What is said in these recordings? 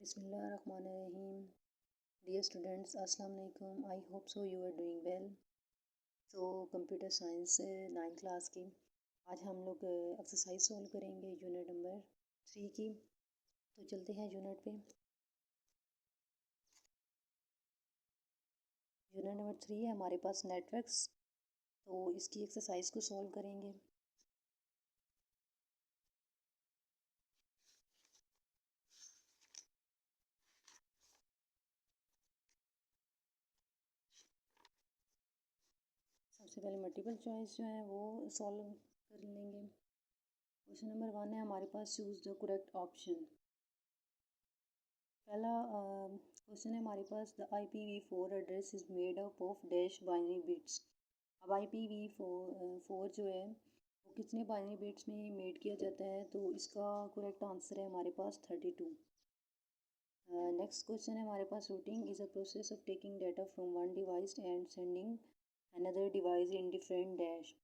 Bismillahirrahmanirrahim. Dear students, Assalamu alaikum. I hope so you are doing well. Computer science 9th class की आज हम लोग exercise solve करेंगे unit number 3 की। तो चलते हैं यूनिट पे। यूनिट नंबर 3 है हमारे पास नेटवर्क्स। तो इसकी एक्सरसाइज को सॉल्व करेंगे। सबसे पहले मल्टीपल चॉइस जो है वो सॉल्व कर लेंगे। क्वेश्चन नंबर 1 है हमारे पास, चूज़ द करेक्ट ऑप्शन। पहला क्वेश्चन है हमारे पास, the IPv4 address is made up of dash binary bits. अब IPv4 जो है वो कितने बाइनरी बिट्स में मेड किया जाता है, तो इसका करेक्ट आंसर है हमारे पास 32। नेक्स्ट क्वेश्चन है हमारे पास, routing is a process of taking data from one device and sending another device in different dash.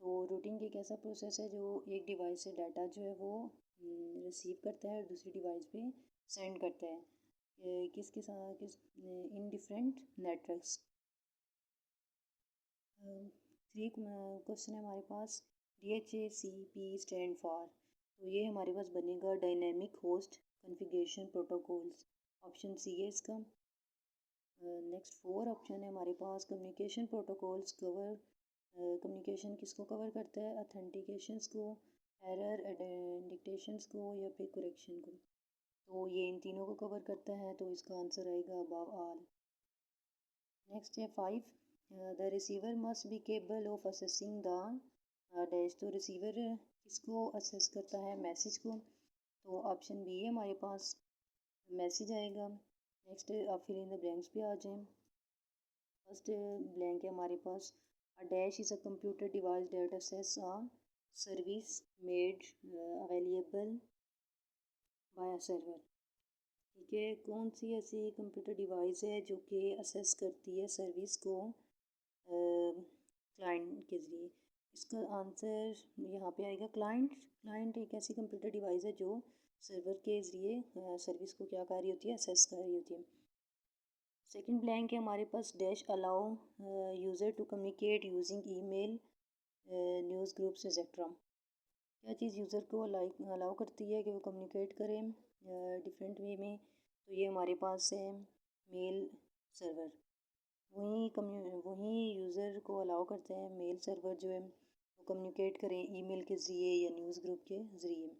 तो रूटिंग एक ऐसा प्रोसेस है जो एक डिवाइस से डाटा जो है वो रिसीव करता है और दूसरी डिवाइस पे सेंड करता है किसके साथ इन डिफरेंट नेटवर्क्स। 3 क्वेश्चन है हमारे पास, DHCP स्टैंड फॉर। तो ये हमारे पास बनेगा dynamic host configuration protocols. Option C है इसका। नेक्स्ट 4 ऑप्शन है हमारे पास, कम्युनिकेशन प्रोटोकॉल्स कवर। कम्युनिकेशन किसको कवर करता है, ऑथेंटिकेशंस को, एरर डिटेक्शंस को या फिर करेक्शन को। तो ये इन तीनों को कवर करता है, तो इसका आंसर आएगा अबव ऑल। नेक्स्ट है 5, the receiver must be capable of accessing the dash. तो रिसीवर किसको असेस करता है, मैसेज को। तो ऑप्शन बी है हमारे पास, मैसेज आएगा। नेक्स्ट आप फिल इन द ब्लैंक्स पे आ जाएं। फर्स्ट ब्लैंक है हमारे पास, a dash is a computer device that access a service made available by a server. ठीक है, कौन सी ऐसी कंप्यूटर डिवाइस है जो कि असेस करती है सर्विस को क्लाइंट के ज़रिए। इसका आंसर यहाँ पे आएगा क्लाइंट। क्लाइंट एक ऐसी कंप्यूटर डिवाइस है जो सर्वर के ज़रिए सर्विस को क्या कर रही होती है, असेस कर रही होती है। सेकंड ब्लैंक है हमारे पास, dash allow user to communicate using email news groups etcetera. क्या चीज़ यूज़र को अलाउ करती है कि वो कम्युनिकेट करें डिफरेंट वे में, तो ये हमारे पास है मेल सर्वर। वहीं यूज़र को अलाउ करते हैं मेल सर्वर जो है वो कम्युनिकेट करें ईमेल के ज़रिए या न्यूज़ ग्रुप के ज़रिए।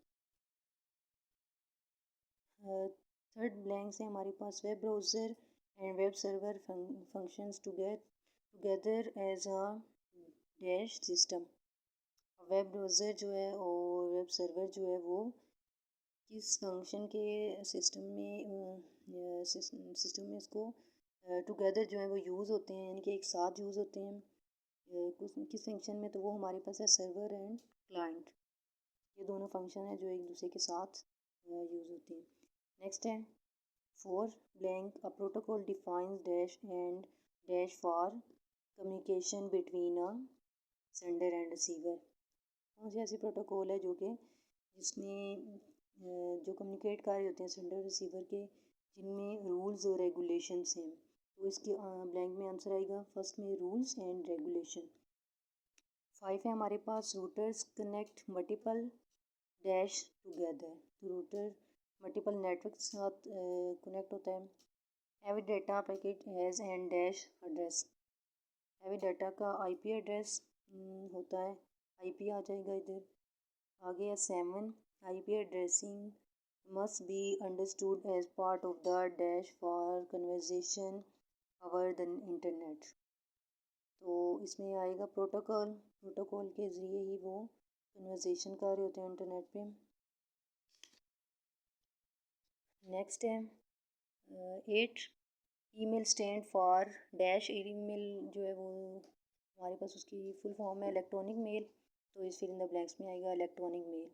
थर्ड ब्लैंक से हमारे पास, web browser and web server functions together as a dash system. Web browser जो है और वेब सर्वर जो है वो किस फंक्शन के सिस्टम में इसको टुगेदर जो है वो यूज़ होते हैं, यानी कि एक साथ यूज़ होते हैं किस फंक्शन में, तो वो हमारे पास है सर्वर एंड क्लाइंट। ये दोनों फंक्शन है जो एक दूसरे के साथ यूज़ होते हैं। नेक्स्ट है 4 blank, a protocol defines dash and dash for communication between a sender and receiver. कौन सी ऐसी प्रोटोकॉल है जो कि जिसमें जो कम्युनिकेट कर रहे होते हैं सेंडर रिसीवर के, जिनमें रूल्स और रेगुलेशंस हैं। तो इसके ब्लैंक में आंसर आएगा फर्स्ट में रूल्स एंड रेगुलेशन। 5 है हमारे पास, routers connect multiple dash together. तो रूटर मल्टीपल नेटवर्क के साथ कनेक्ट होता है। Every data packet has and dash address. Every data का IP एड्रेस होता है, IP आ जाएगा इधर। आगे है 7, IP addressing must be understood as part of the dash for conversation over the internet। तो इसमें आएगा प्रोटोकॉल के ज़रिए ही वो कन्वर्जेशन कर रहे होते हैं इंटरनेट पे। नेक्स्ट है 8, email stand for dash. Email जो है वो हमारे पास उसकी फुल फॉर्म है इलेक्ट्रॉनिक मेल, तो इस फिल इन द ब्लैंक्स में आएगा इलेक्ट्रॉनिक मेल।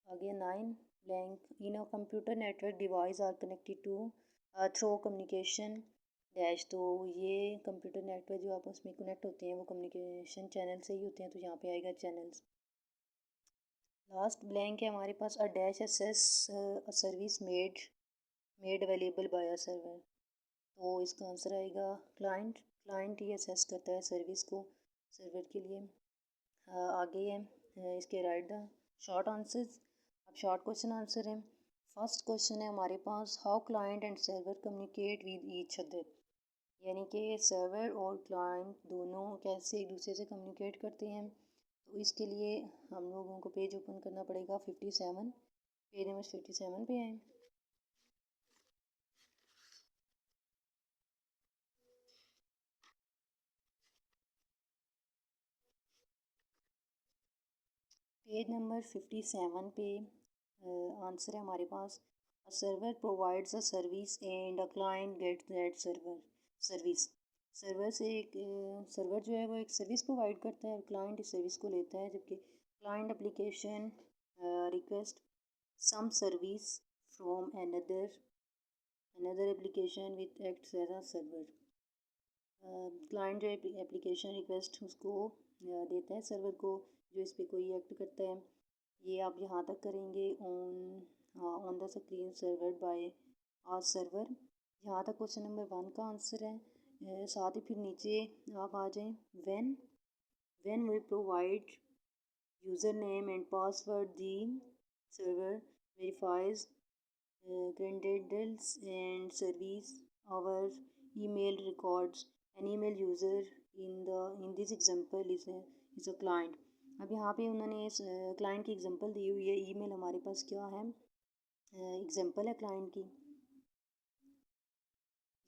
आगे 9 blank, in a computer network device are connected to through communication dash. तो ये कंप्यूटर नेटवर्क जो आपस में कनेक्ट होते हैं वो कम्युनिकेशन चैनल से ही होते हैं, तो यहाँ पे आएगा चैनल्स। लास्ट ब्लैंक है हमारे पास, a dash access a service made made available by a server. तो इसका आंसर आएगा क्लाइंट। क्लाइंट ही असेस करता है सर्विस को सर्वर के लिए। आगे है इसके राइट द शॉर्ट आंसर्स। अब शॉर्ट क्वेश्चन आंसर है। फर्स्ट क्वेश्चन है हमारे पास, how client and server communicate with each other, यानी कि सर्वर और क्लाइंट दोनों कैसे एक दूसरे से कम्युनिकेट करते हैं। तो इसके लिए हम लोगों को पेज ओपन करना पड़ेगा 57, पेज नंबर 57 पे आए। पेज नंबर 57 पे आंसर है हमारे पास, a server provides a service and a client gets that server service. Server से एक सर्वर जो है वो एक सर्विस प्रोवाइड करता है और क्लाइंट इस सर्विस को लेता है, जबकि client application request some service from another application with acts as a server. Client जो एप्लीकेशन रिक्वेस्ट उसको देता है सर्वर को, जो इस पर कोई एक्ट करता है। ये आप यहाँ तक करेंगे on the screen server by a server. यहाँ तक क्वेश्चन नंबर 1 का आंसर है। साथ ही फिर नीचे आप आ जाएं, when we provide user name and password the server verifies credentials and service our email records. An email user in this example is a client। अब यहाँ पे उन्होंने इस क्लाइंट की एग्जांपल दी हुई है। ईमेल हमारे पास क्या है, एग्जांपल है क्लाइंट की।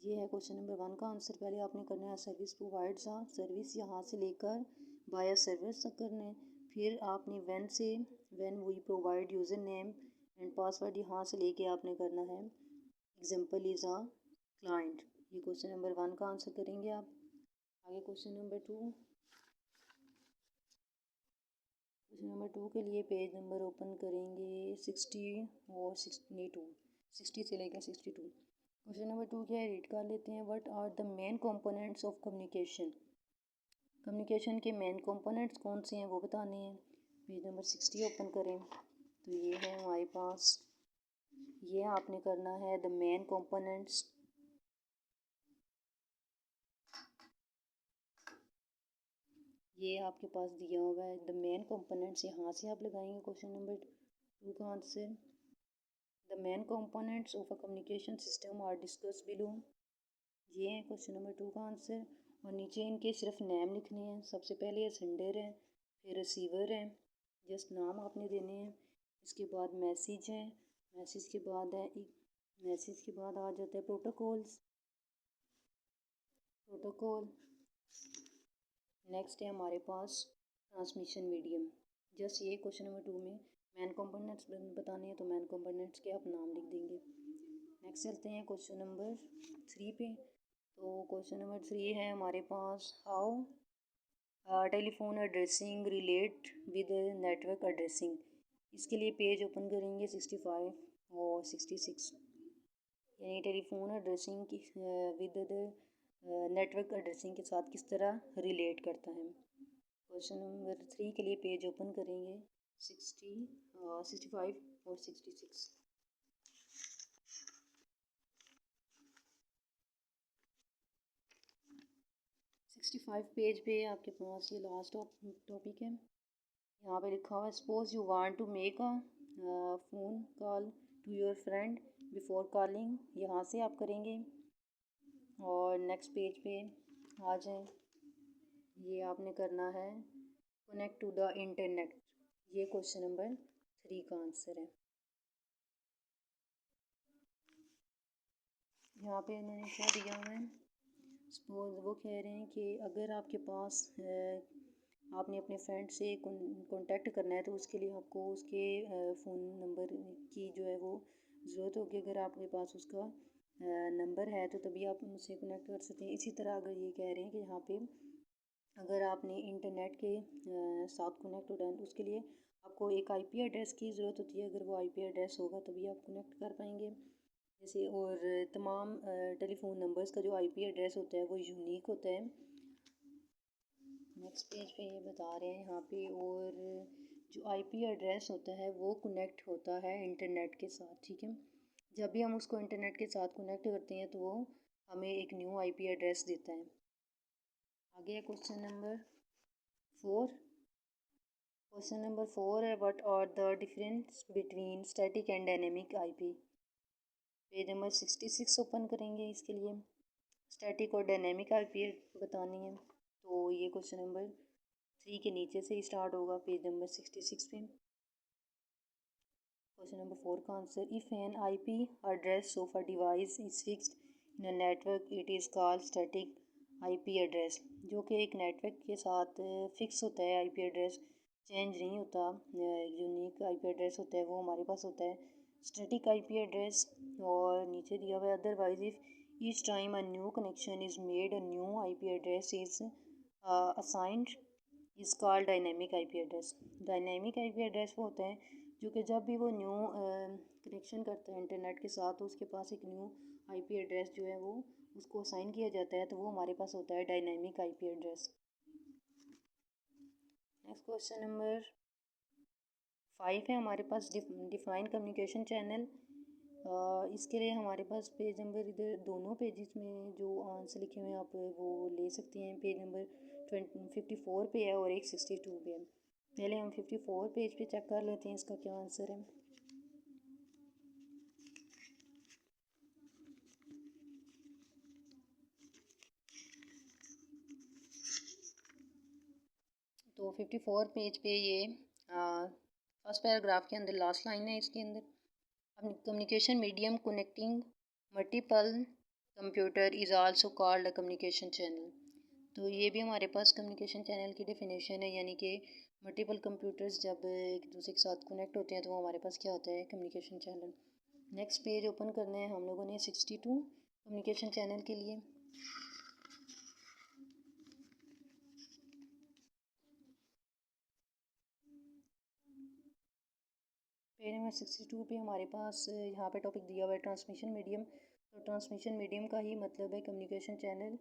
ये है क्वेश्चन नंबर 1 का आंसर। पहले आपने करना है सर्विस प्रोवाइड्स आ सर्विस, यहाँ से लेकर बाय सर्विस तक करना है। फिर आपने when we provide user name and password, यहाँ से लेके आपने करना है एग्जाम्पल इज़ अ क्लाइंट। ये क्वेश्चन नंबर 1 का आंसर करेंगे आप। आगे क्वेश्चन नंबर 2। क्वेश्चन नंबर 2 के लिए पेज नंबर ओपन करेंगे 60 और 62, 60 से लेकर 62। क्वेश्चन नंबर 2 क्या है, रीड कर लेते हैं। What are the main components of communication. Communication के मेन कंपोनेंट्स कौन से हैं वो बताने हैं। पेज नंबर 60 ओपन करें तो ये है हमारे पास, ये आपने करना है द मेन कंपोनेंट्स। ये आपके पास दिया हुआ है द मेन कंपोनेंट्स, यहाँ से आप लगाएंगे क्वेश्चन नंबर 2 का answer. The main components of a communication system are discuss below. ये है क्वेश्चन नंबर 2 का आंसर। और नीचे इनके सिर्फ नेम लिखने हैं। सबसे पहले सेंडर है, फिर रिसीवर है, जस्ट नाम आपने देने हैं। इसके बाद मैसेज है, मैसेज के बाद है मैसेज के बाद आ जाता है प्रोटोकॉल। नेक्स्ट है हमारे पास ट्रांसमिशन मीडियम। जस्ट ये क्वेश्चन नंबर 2 में मैन कंपोनेंट्स बताने हैं, तो मैन कंपोनेंट्स के आप नाम लिख देंगे। नेक्स्ट चलते हैं क्वेश्चन नंबर 3 पे। तो क्वेश्चन नंबर 3 है हमारे पास, how telephone addressing relate with network addressing. इसके लिए पेज ओपन करेंगे 65 और 66, यानी टेलीफोन एड्रेसिंग की विद नेटवर्क एड्रेसिंग के साथ किस तरह रिलेट करता है। क्वेश्चन नंबर 3 के लिए पेज ओपन करेंगे 65 और 66। 65 पेज पे आपके पास ये लास्ट टॉपिक है। यहाँ पे लिखा हुआ है, suppose you want to make a phone call to your friend before calling. यहाँ से आप करेंगे और नेक्स्ट पेज पे आ जाएं। ये आपने करना है कनेक्ट टू द इंटरनेट। ये क्वेश्चन नंबर 3 का आंसर है। यहाँ पे इन्होंने क्या दिया हुआ है, सपोज वो कह रहे हैं कि अगर आपके पास आपने अपने फ्रेंड से कांटेक्ट करना है, तो उसके लिए आपको उसके फ़ोन नंबर की जो है वो ज़रूरत होगी। अगर आपके पास उसका नंबर है तो तभी आप उनसे कनेक्ट कर सकते हैं। इसी तरह अगर ये कह रहे हैं कि यहाँ पे अगर आपने इंटरनेट के साथ कनेक्ट होना है, तो उसके लिए आपको एक आईपी एड्रेस की ज़रूरत होती है। अगर वो आईपी एड्रेस होगा तभी आप कनेक्ट कर पाएंगे। जैसे और तमाम टेलीफोन नंबर्स का जो आईपी एड्रेस होता है वो यूनिक होता है। नेक्स्ट पेज पे ये बता रहे हैं यहाँ पे, और जो आईपी एड्रेस होता है वो कनेक्ट होता है इंटरनेट के साथ, ठीक है। जब भी हम उसको इंटरनेट के साथ कनेक्ट करते हैं तो वो हमें एक न्यू आईपी एड्रेस देता है। आगे है क्वेश्चन नंबर 4। क्वेश्चन नंबर 4 है what are the difference between static and dynamic IP. Page number 66 open करेंगे इसके लिए। स्टैटिक और डायनेमिक आईपी बतानी है तो ये क्वेश्चन नंबर 3 के नीचे से ही स्टार्ट होगा पेज नंबर 66 पे। क्वेश्चन नंबर 4 का answer, if N IP address of a device is fixed in a network it is called static IP address. जो कि एक नेटवर्क के साथ फिक्स होता है आईपी एड्रेस, चेंज नहीं होता, यूनिक आईपी एड्रेस होता है, वो हमारे पास होता है स्टैटिक आईपी एड्रेस। और नीचे दिया हुआ है otherwise if each time a new connection is made a new IP address is assigned is called dynamic IP address. Dynamic IP address वो होते हैं जो कि जब भी वो न्यू कनेक्शन करते हैं इंटरनेट के साथ तो उसके पास एक न्यू आईपी एड्रेस जो है वो उसको असाइन किया जाता है, तो वो हमारे पास होता है dynamic IP address. Next question number 5 है हमारे पास डिफाइन कम्युनिकेशन चैनल। इसके लिए हमारे पास पेज नंबर इधर दोनों पेजेस में जो आंसर लिखे हुए हैं आप वो ले सकते हैं। पेज नंबर 54 पे है और 162 पे है। पहले हम 54 पेज पे चेक कर लेते हैं इसका क्या आंसर है। तो 54 पेज पे ये फर्स्ट पैराग्राफ के अंदर लास्ट लाइन है इसके अंदर, communication medium connecting multiple computer is also called a communication channel. तो ये भी हमारे पास कम्युनिकेशन चैनल की डेफिनेशन है, यानी कि मल्टीपल कंप्यूटर्स जब एक दूसरे के साथ कनेक्ट होते हैं तो हमारे पास क्या होता है, communication channel. Next page open करने हैं हम लोगों ने 62 कम्युनिकेशन चैनल के लिए। पेज नंबर 62 पे हमारे पास यहाँ पे टॉपिक दिया हुआ है ट्रांसमिशन मीडियम। तो ट्रांसमिशन मीडियम का ही मतलब है कम्युनिकेशन चैनल।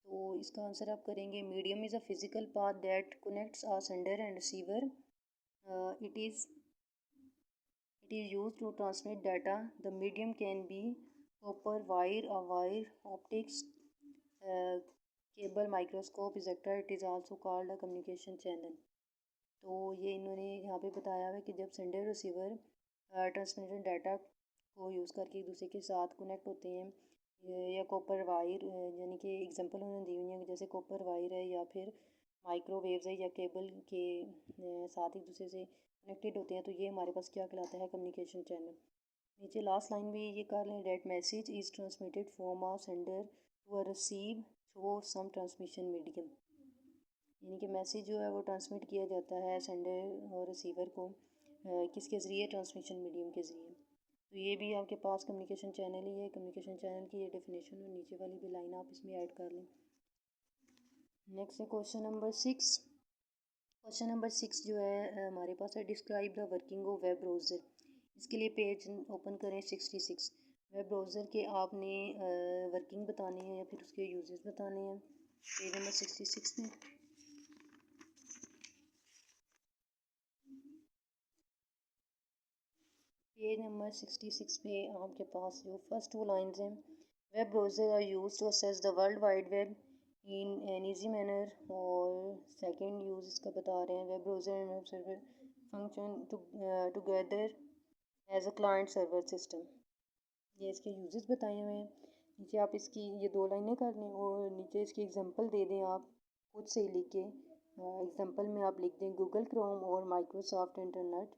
तो इसका आंसर आप करेंगे medium is a physical path that connects a sender and receiver. It is used to transmit data. The medium can be copper, wire, a wire, optics, uh, cable, microscope, etc. It is also called a communication channel. तो ये इन्होंने यहाँ पे बताया है कि जब sender receiver transmitted data को यूज़ करके एक दूसरे के साथ कनेक्ट होते हैं, या कॉपर वायर, यानी कि एग्जांपल उन्होंने दी हुई है जैसे कॉपर वायर है या फिर माइक्रोवेव्स है या केबल के साथ एक दूसरे से कनेक्टेड होते हैं, तो ये हमारे पास क्या कहलाता है, कम्युनिकेशन चैनल। नीचे लास्ट लाइन भी ये कर लें, data message is transmitted from a sender to a receive through some transmission medium. यानी कि मैसेज जो है वो ट्रांसमिट किया जाता है सेंडर और रिसीवर को किसके ज़रिए, ट्रांसमिशन मीडियम के ज़रिए। तो ये भी आपके पास कम्युनिकेशन चैनल ही है। कम्युनिकेशन चैनल की ये डेफिनेशन और नीचे वाली भी लाइन आप इसमें ऐड कर लें। नेक्स्ट है क्वेश्चन नंबर 6। क्वेश्चन नंबर 6 जो है हमारे पास है describe the working of web browser. इसके लिए पेज ओपन करें 66। वेब ब्राउज़र के आपने वर्किंग बतानी है या फिर उसके यूजेस बताने हैं। पेज नंबर 66 में पेज नंबर 66 पे आपके पास जो फर्स्ट टू लाइंस हैं, web browser are use to access the world wide web in an easy manner. और सेकंड यूज़ इसका बता रहे हैं, web browser and web server function together as a client server system. ये इसके uses बताए हुए हैं। नीचे आप इसकी ये 2 लाइनें कर लें और नीचे इसकी एग्जांपल दे दें आप खुद से ही लिख के। एग्जांपल में आप लिख दें गूगल क्रोम और माइक्रोसॉफ्ट इंटरनेट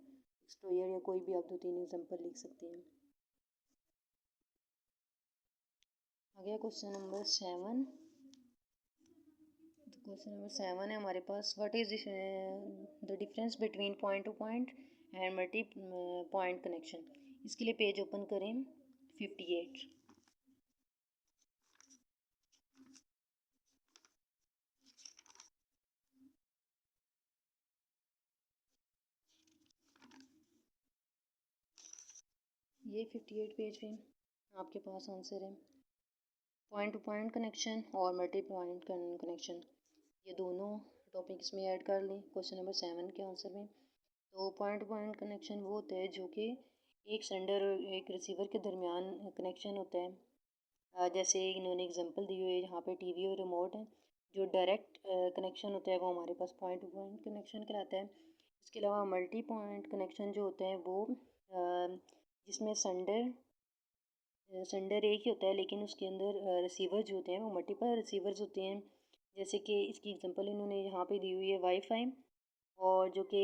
एक्सप्लोरर, या कोई भी आप 2-3 एग्जांपल लिख सकते हैं। आ गया क्वेश्चन नंबर 7। क्वेश्चन नंबर 7 है हमारे पास, what is the difference between point to point and multi point connection. इसके लिए पेज ओपन करें 58। ये 58 पेज पे आपके पास आंसर है। पॉइंट टू पॉइंट कनेक्शन और मल्टी पॉइंट कनेक्शन, ये दोनों टॉपिक इसमें ऐड कर लें क्वेश्चन नंबर 7 के आंसर में। तो पॉइंट टू पॉइंट कनेक्शन वो होता है जो कि एक सेंडर और एक रिसीवर के दरमियान कनेक्शन होता है। जैसे इन्होंने एग्जांपल दी हुई है, यहाँ पे टीवी और रिमोट है। जो डायरेक्ट कनेक्शन होता है वो हमारे पास पॉइंट टू पॉइंट कनेक्शन कहलाता है। इसके अलावा मल्टी पॉइंट कनेक्शन जो होते हैं वो जिसमें सेंडर एक ही होता है, लेकिन उसके अंदर रिसीवर जो होते हैं वो मल्टीपल रिसीवर्स होते हैं। जैसे कि इसकी एग्जांपल इन्होंने यहाँ पे दी हुई है वाईफाई, और जो कि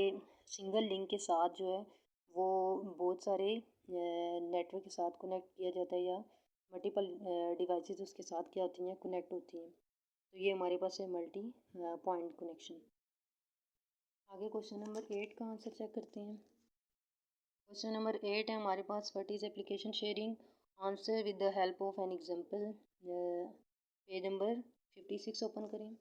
सिंगल लिंक के साथ जो है वो बहुत सारे नेटवर्क के साथ कनेक्ट किया जाता है, या मल्टीपल डिवाइसेस उसके साथ क्या होती हैं, कनेक्ट होती हैं। तो ये हमारे पास है मल्टी पॉइंट कनेक्शन। आगे क्वेश्चन नंबर 8 का आंसर चेक करते हैं। क्वेश्चन नंबर 8 है हमारे पास, what is application sharing, answer with the help of an example. Page number 56 open करें।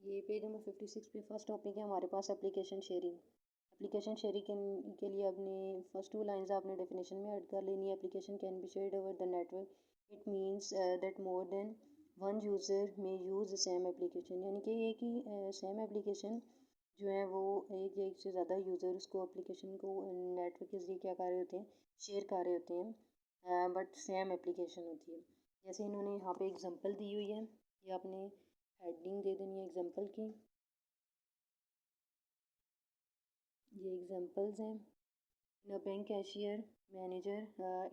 ये पेज नंबर 56 पे फर्स्ट टॉपिक है हमारे पास एप्लीकेशन शेयरिंग। एप्लीकेशन शेयरिंग के लिए आपने फर्स्ट 2 लाइंस आपने डेफिनेशन में ऐड कर लेनी है। Application can be shared over the network, it means that more than one user में यूज़ द सेम एप्लीकेशन, यानी कि एक ही सेम एप्लीकेशन जो है वो एक से ज़्यादा यूज़र उसको एप्लीकेशन को नेटवर्क के ज़रिए क्या कर रहे होते हैं, शेयर कर रहे होते हैं, बट सेम एप्लीकेशन होती है। जैसे इन्होंने यहाँ पे एग्जांपल दी हुई है, ये आपने हेडिंग दे देनी है एग्जांपल की। ये एग्जांपल्स हैं, in bank cashier, manager,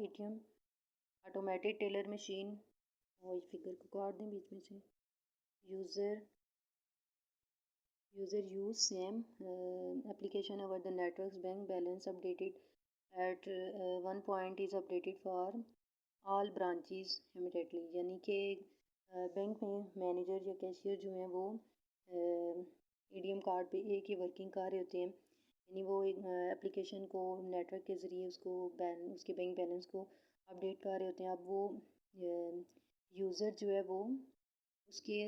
ATM, automated teller machine, और इस फिगर को काट दें बीच में से, user use same application over the networks, bank balance updated at one point is updated for all branches immediately, यानी कि बैंक में मैनेजर या कैशियर जो हैं वो एटीएम कार्ड पे एक ही वर्किंग कर रहे होते हैं, यानी वो एक एप्लीकेशन को नेटवर्क के ज़रिए उसके बैंक बैलेंस को अपडेट कर रहे होते हैं। अब वो यूज़र जो है वो उसके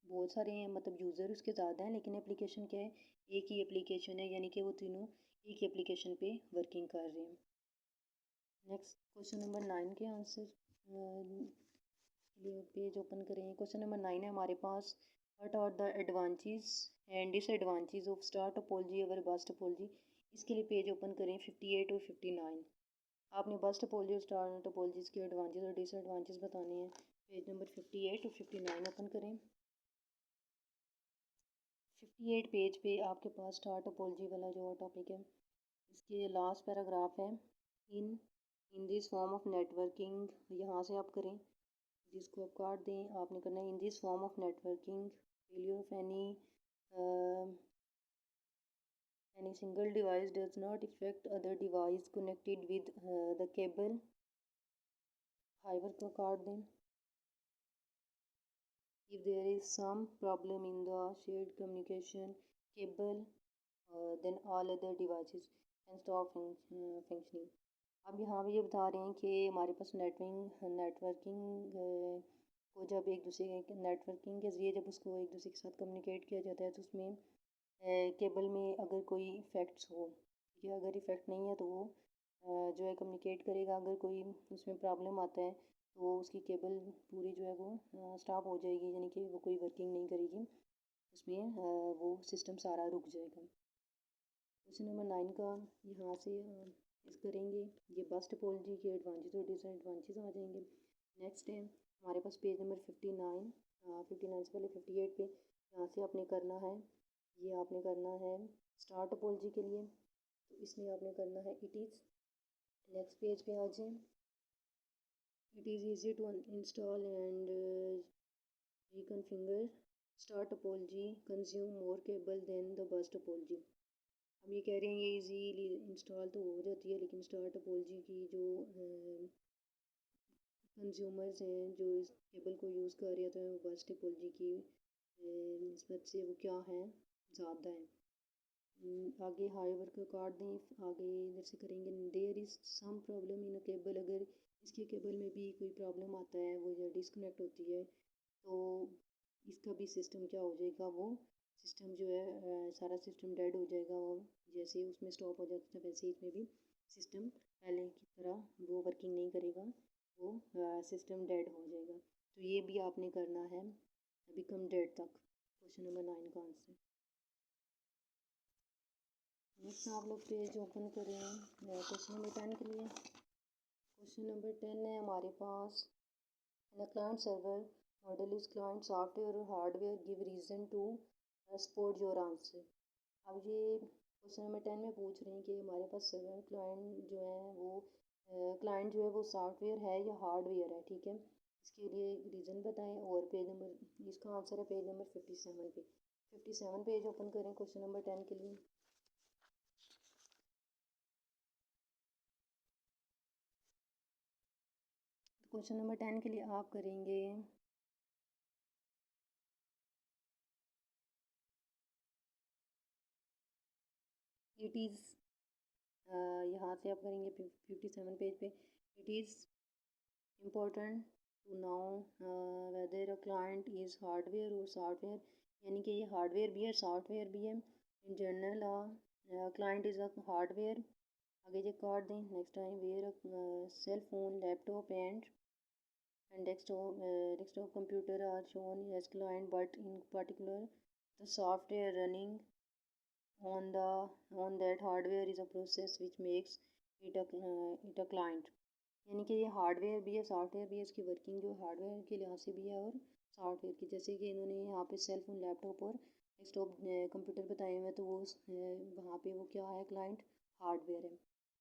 बहुत सारे हैं, मतलब यूज़र उसके ज़्यादा हैं, लेकिन एप्लीकेशन क्या है, एक ही एप्लीकेशन है, यानी कि वो तीनों एक ही एप्लीकेशन पे वर्किंग कर रहे हैं। नेक्स्ट क्वेश्चन नंबर 9 के आंसर लिए पेज ओपन करें। क्वेश्चन नंबर 9 है हमारे पास, what are the advantage and disadvantage of star topology over bus topology. इसके लिए पेज ओपन करें 58 और 59। आपने बस टोपोलॉजी और स्टार टोपोलॉजीज़ के एडवांटेज और डिसएडवांटेज बताने हैं। पेज नंबर 58 और 59 ओपन करें। 58 पेज पे आपके पास स्टार टोपोलॉजी वाला जो टॉपिक है, इसके लास्ट पैराग्राफ है, in in this form of networking, यहाँ से आप करें, जिसको आप काट दें, आपने करना है इन this form of networking failure of any single device does not affect other device connected with the cable, however को काट दें, if there is some problem in the shared communication cable then all other devices can stop functioning। अब यहाँ भी ये बता रहे हैं कि हमारे पास नेटवर्किंग को जब एक दूसरे के नेटवर्किंग के ज़रिए जब उसको एक दूसरे के साथ कम्युनिकेट किया जाता है, तो उसमें केबल में अगर कोई इफ़ेक्ट्स हो, या अगर इफ़ेक्ट नहीं है तो वो जो है कम्युनिकेट करेगा। अगर कोई उसमें प्रॉब्लम आता है तो उसकी केबल पूरी जो है वो स्टॉप हो जाएगी, यानी कि वो कोई वर्किंग नहीं करेगी, उसमें वो सिस्टम सारा रुक जाएगा। क्वेश्चन नंबर 9 का यहाँ से इस करेंगे, ये बस टोपोलॉजी के एडवांटेज और डिसएडवांटेज आ जाएंगे। नेक्स्ट है हमारे पास पेज नंबर 59, 59 से पहले 58 पे यहाँ से आपने करना है, ये आपने करना है स्टार टोपोलॉजी के लिए, तो इसमें आपने करना है इट इज़। नेक्स्ट पेज पे आ जाएँ, it is easy to install and reconfigure star topology consume more cable than the bus topology. अब ये कह रहे हैं ये इजीली इंस्टॉल तो हो जाती है, लेकिन स्टार टोपोलॉजी की जो कंज्यूमर्स हैं जो इस केबल को यूज़ कर रहे होते हैं वो बस टोपोलॉजी की निस्बत से वो क्या है, ज़्यादा है। आगे हाईवर का काट दें, आगे इधर से करेंगे there is some problem in a cable, अगर इसके केबल में भी कोई प्रॉब्लम आता है, वो या डिस्कनेक्ट होती है, तो इसका भी सिस्टम क्या हो जाएगा, वो सिस्टम जो है सारा सिस्टम डेड हो जाएगा। वो जैसे उसमें स्टॉप हो जाता है वैसे इसमें भी सिस्टम पहले की तरह वो वर्किंग नहीं करेगा, वो सिस्टम डेड हो जाएगा। तो ये भी आपने करना है बिकम डेड तक। क्वेश्चन नंबर 9 का आंसर। नेक्स्ट आप लोग पेज ओपन करें क्वेश्चन नंबर 10 के लिए। क्वेश्चन नंबर 10 है हमारे पास, in client server model is client software और hardware give reason to support your answer. अब ये क्वेश्चन नंबर 10 में पूछ रहे हैं कि हमारे पास सर्वर क्लाइंट जो है वो क्लाइंट जो है वो सॉफ्टवेयर है या हार्डवेयर है, ठीक है। इसके लिए रीज़न बताएं और पेज नंबर, इसका आंसर है पेज नंबर 57 पे। 57 पेज ओपन करें क्वेश्चन नंबर 10 के लिए। क्वेश्चन नंबर 10 के लिए आप करेंगे इट इज़, यहाँ से आप करेंगे 57 पेज पे, it is important to know whether a client is hardware और सॉफ्टवेयर, यानी कि ये हार्डवेयर भी है सॉफ्टवेयर भी है। In general client is a hardware, आगे ये कार्ड दें। Next time where cell phone laptop and desktop computer are shown as client, but in particular the software running on the on that hardware is a process which makes it a client। यानी कि ये hardware भी है software भी है, इसकी working जो hardware के लिहाज से भी है और सॉफ्टवेयर की। जैसे कि इन्होंने यहाँ पे सेल फोन लैपटॉप और डेस्कटॉप कंप्यूटर बताए हुए हैं, तो वो वहाँ पे वो क्या है, क्लाइंट हार्डवेयर है।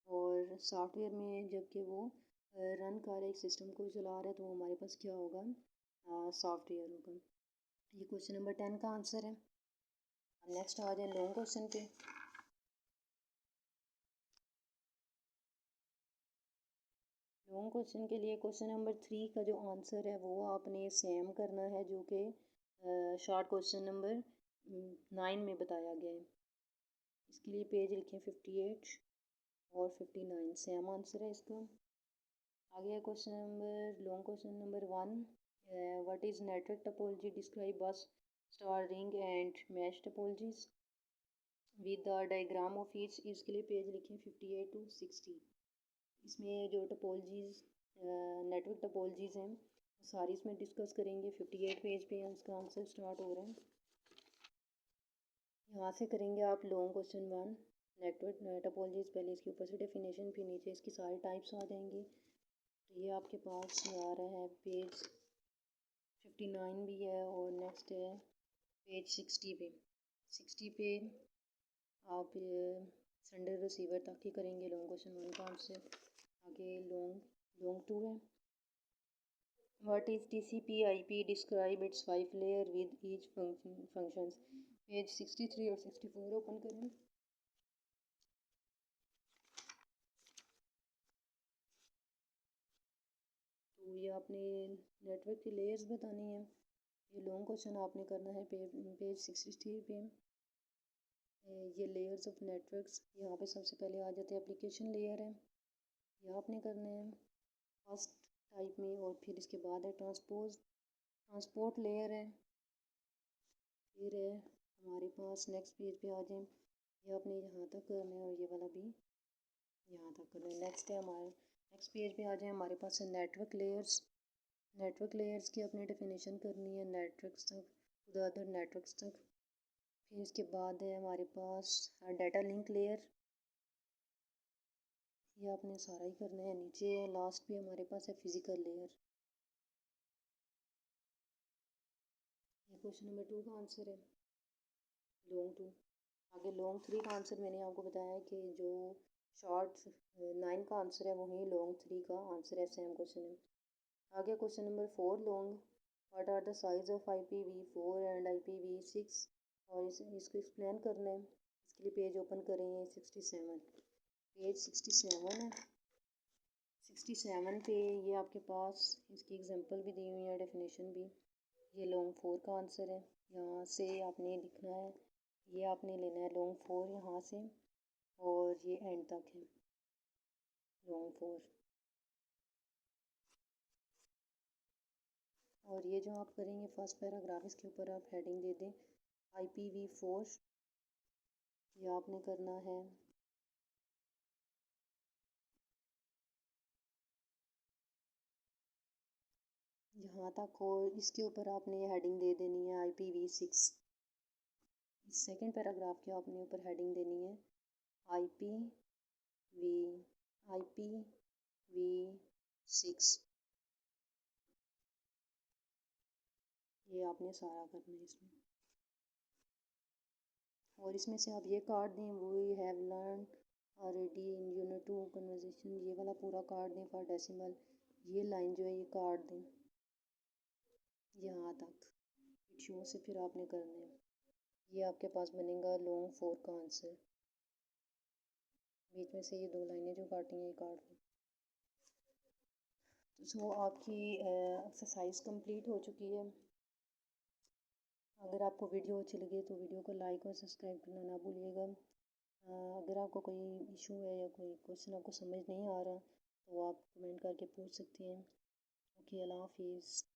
और सॉफ्टवेयर में जबकि वो रन कर रहे एक सिस्टम को चला रहा है, तो वो हमारे पास क्या होगा, सॉफ्टवेयर होगा। ये क्वेश्चन नंबर 10 का आंसर है। नेक्स्ट आ जाए लॉन्ग क्वेश्चन पे। लॉन्ग क्वेश्चन के लिए क्वेश्चन नंबर 3 का जो आंसर है वो आपने सेम करना है जो कि शॉर्ट क्वेश्चन नंबर 9 में बताया गया है। इसके लिए पेज लिखें 58 और 59, सेम आंसर है इसका। आगे question number long question number 1, what is network topology, describe bus star ring and mesh topologies with the diagram of each. इसके लिए पेज लिखें 58 to 60। इसमें जो टोपोलॉजीज़ नेटवर्क टोपोलॉजीज़ हैं सारी इसमें डिस्कस करेंगे। 58 पेज पे इसका आंसर स्टार्ट हो रहा है। यहाँ से करेंगे आप लॉन्ग क्वेश्चन 1 नेटवर्क टोपोलॉजीज़, पहले इसके ऊपर से डेफिनेशन, फिर नीचे इसकी सारी टाइप्स आ जाएंगी। तो ये आपके पास आ रहा है पेज 59 भी है और नेक्स्ट है पेज 60 पे। 60 पे आप सेंडर रिसीवर तक ही करेंगे लॉन्ग क्वेश्चन 1 का आंसर। आगे लॉन्ग 2 है, what is TCP/IP, describe it's 5 layer with each functions. Page 63 और 64 ओपन करें। तो ये आपने नेटवर्क की लेयर्स बतानी है। ये लॉन्ग क्वेश्चन आपने करना है पेज 63 पे। ये लेयर्स ऑफ नेटवर्क्स, यहाँ पे सबसे पहले आ जाते हैं एप्लीकेशन लेयर है, ये आपने करना है फर्स्ट टाइप में। और फिर इसके बाद है ट्रांसपोर्ट लेयर है। फिर है हमारे पास नेक्स्ट पेज पे आ जाए, ये आपने यहाँ तक करना है और ये वाला भी यहाँ तक करना है। नेक्स्ट है हमारे नेक्स्ट पेज पे आ जाए, हमारे पास है नेटवर्क लेयर्स। नेटवर्क लेयर्स की अपनी डेफिनेशन करनी है नेटवर्क्स तक टू द अदर नेटवर्क्स तक। फिर इसके बाद है हमारे पास डाटा लिंक लेयर, ये आपने सारा ही करना है। नीचे लास्ट पे हमारे पास है फिजिकल लेयर। ये क्वेश्चन नंबर 2 का आंसर है लॉन्ग 2। आगे लॉन्ग 3 का आंसर मैंने आपको बताया है कि जो शॉर्ट 9 का आंसर है वही लॉन्ग 3 का आंसर है, सेम क्वेश्चन है। आगे question number 4 long, what are the size of IPv4 and IPv6, और इसको एक्सप्लेन करना है। इसके लिए पेज ओपन करेंगे 67, पेज 67 है। 67 पे ये आपके पास इसकी एग्जांपल भी दी हुई है, डेफिनेशन भी। ये लॉन्ग 4 का आंसर है। यहाँ से आपने लिखना है, ये आपने लेना है लॉन्ग 4 यहाँ से और ये एंड तक है लॉन्ग 4। और ये जो आप करेंगे फर्स्ट पैराग्राफ, इसके ऊपर आप हेडिंग दे दें IPv4, ये आपने करना है। यहाँ तक और इसके ऊपर आपने ये हेडिंग दे देनी है IPv6। सेकेंड पैराग्राफ के आपने ऊपर हेडिंग देनी है वी वी 6। ये आपने सारा करना है इसमें। और इसमें से आप ये कार्ड दें, we have learn already in unit 2 conversation, ये वाला पूरा कार्ड दें फॉर डेसिमल। ये लाइन जो है ये कार्ड दें यहाँ तक शो से, फिर आपने करना है। ये आपके पास बनेगा लॉन्ग 4 का आंसर। बीच में से ये 2 लाइनें जो काटी हैं ये काट दें। तो आपकी एक्सरसाइज कंप्लीट हो चुकी है। अगर आपको वीडियो अच्छी लगे तो वीडियो को लाइक और सब्सक्राइब करना ना भूलिएगा। अगर आपको कोई इशू है या कोई क्वेश्चन आपको समझ नहीं आ रहा तो आप कमेंट करके पूछ सकते हैं। ओके, अल्लाह हाफिज़।